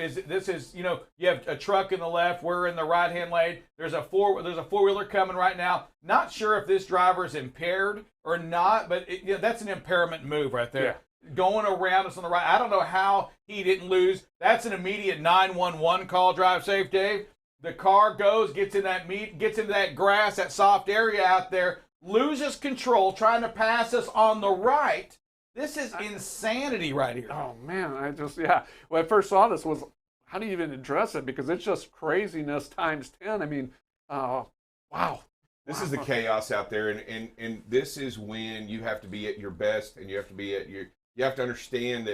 you have a truck in the left, we're in the right-hand lane. There's a four-wheeler coming right now. Not sure if this driver is impaired or not, but that's an impairment move right there. Yeah. Going around us on the right. I don't know how he didn't lose. That's an immediate 911 call. Drive safe, Dave. The car gets into that grass, that soft area out there, loses control, trying to pass us on the right. This is insanity right here. Oh, man. When I first saw this was, how do you even address it? Because it's just craziness times 10. I mean, wow. This is the chaos out there, and this is when you have to be at your best, and you have to be at you have to understand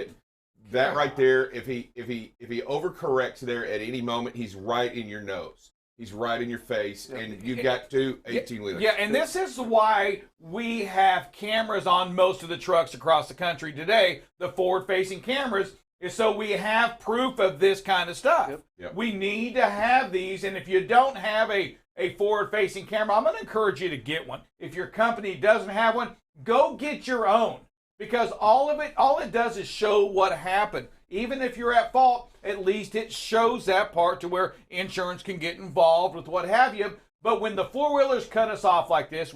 that right there, if he overcorrects there at any moment, he's right in your nose. He's right in your face, and you got two 18-wheelers. Yeah, and this is why we have cameras on most of the trucks across the country today, the forward-facing cameras, is so we have proof of this kind of stuff. Yep. We need to have these, and if you don't have a forward-facing camera, I'm going to encourage you to get one. If your company doesn't have one, go get your own, because all it does is show what happened. Even if you're at fault, at least it shows that part to where insurance can get involved with what have you. But when the four-wheelers cut us off like this,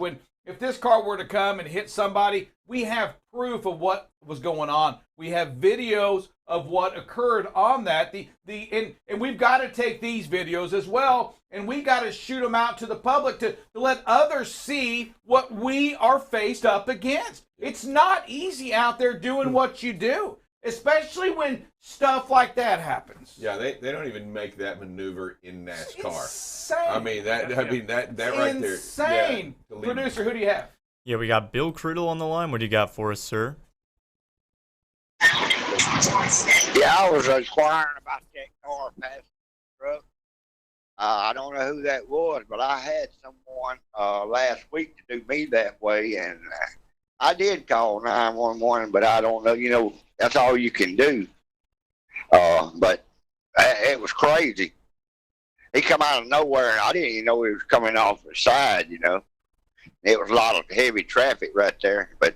if this car were to come and hit somebody, we have proof of what was going on. We have videos of what occurred on that. And we've got to take these videos as well, and we got to shoot them out to the public to let others see what we are faced up against. It's not easy out there doing what you do, especially when stuff like that happens. Yeah, they don't even make that maneuver in NASCAR. Insane. I mean that right there. Insane. Yeah, producer, who do you have? Yeah, we got Bill Criddle on the line. What do you got for us, sir? Yeah, I was inquiring about that car passing the truck. I don't know who that was, but I had someone last week to do me that way, and I did call 911, but I don't know, that's all you can do. But it was crazy. He come out of nowhere, and I didn't even know he was coming off the side, It was a lot of heavy traffic right there, but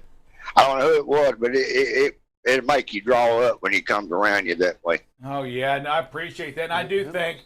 I don't know who it was, but it'll make you draw up when he comes around you that way. Oh, yeah, and I appreciate that. And I do think,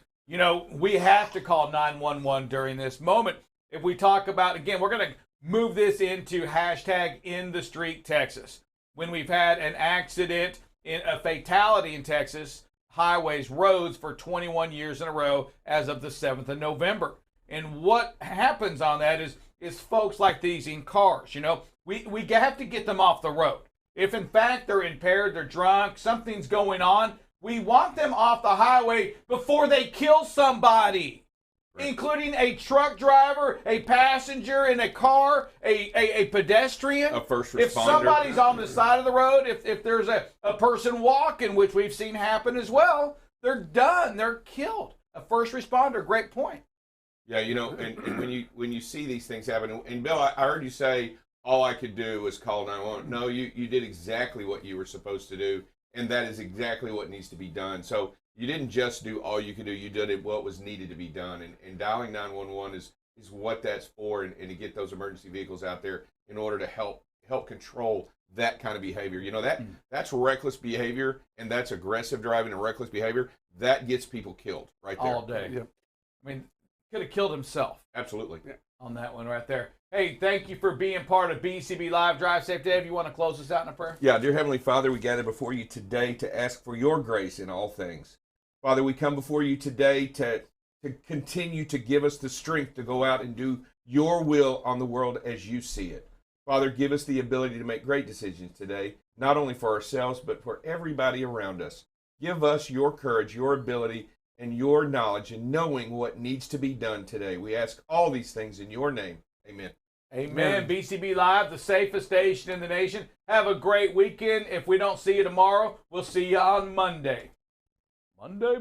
we have to call 911 during this moment. If we talk about, again, we're going to move this into hashtag in the street Texas. When we've had an accident, a fatality in Texas, highways, roads for 21 years in a row as of the 7th of November. And what happens on that is folks like these in cars, we have to get them off the road. If in fact they're impaired, they're drunk, something's going on, we want them off the highway before they kill somebody. Right. Including a truck driver, a passenger in a car, a pedestrian. A first responder. If somebody's on the side of the road, if there's a person walking, which we've seen happen as well, they're done. They're killed. A first responder, great point. Yeah, and when you see these things happen, and Bill, I heard you say all I could do was call 911. No, you did exactly what you were supposed to do, and that is exactly what needs to be done. So you didn't just do all you could do. You did what was needed to be done. And dialing 911 is what that's for, and to get those emergency vehicles out there in order to help control that kind of behavior. That's reckless behavior, and that's aggressive driving and reckless behavior. That gets people killed right there. All day. Yep. I mean, could have killed himself. Absolutely. Yeah. On that one right there. Hey, thank you for being part of BCB Live Drive Safe. Dave, you want to close us out in a prayer? Yeah, dear Heavenly Father, we gather before you today to ask for your grace in all things. Father, we come before you today to continue to give us the strength to go out and do your will on the world as you see it. Father, give us the ability to make great decisions today, not only for ourselves, but for everybody around us. Give us your courage, your ability, and your knowledge in knowing what needs to be done today. We ask all these things in your name. Amen. Amen. BCB Live, the safest station in the nation. Have a great weekend. If we don't see you tomorrow, we'll see you on Monday. Monday.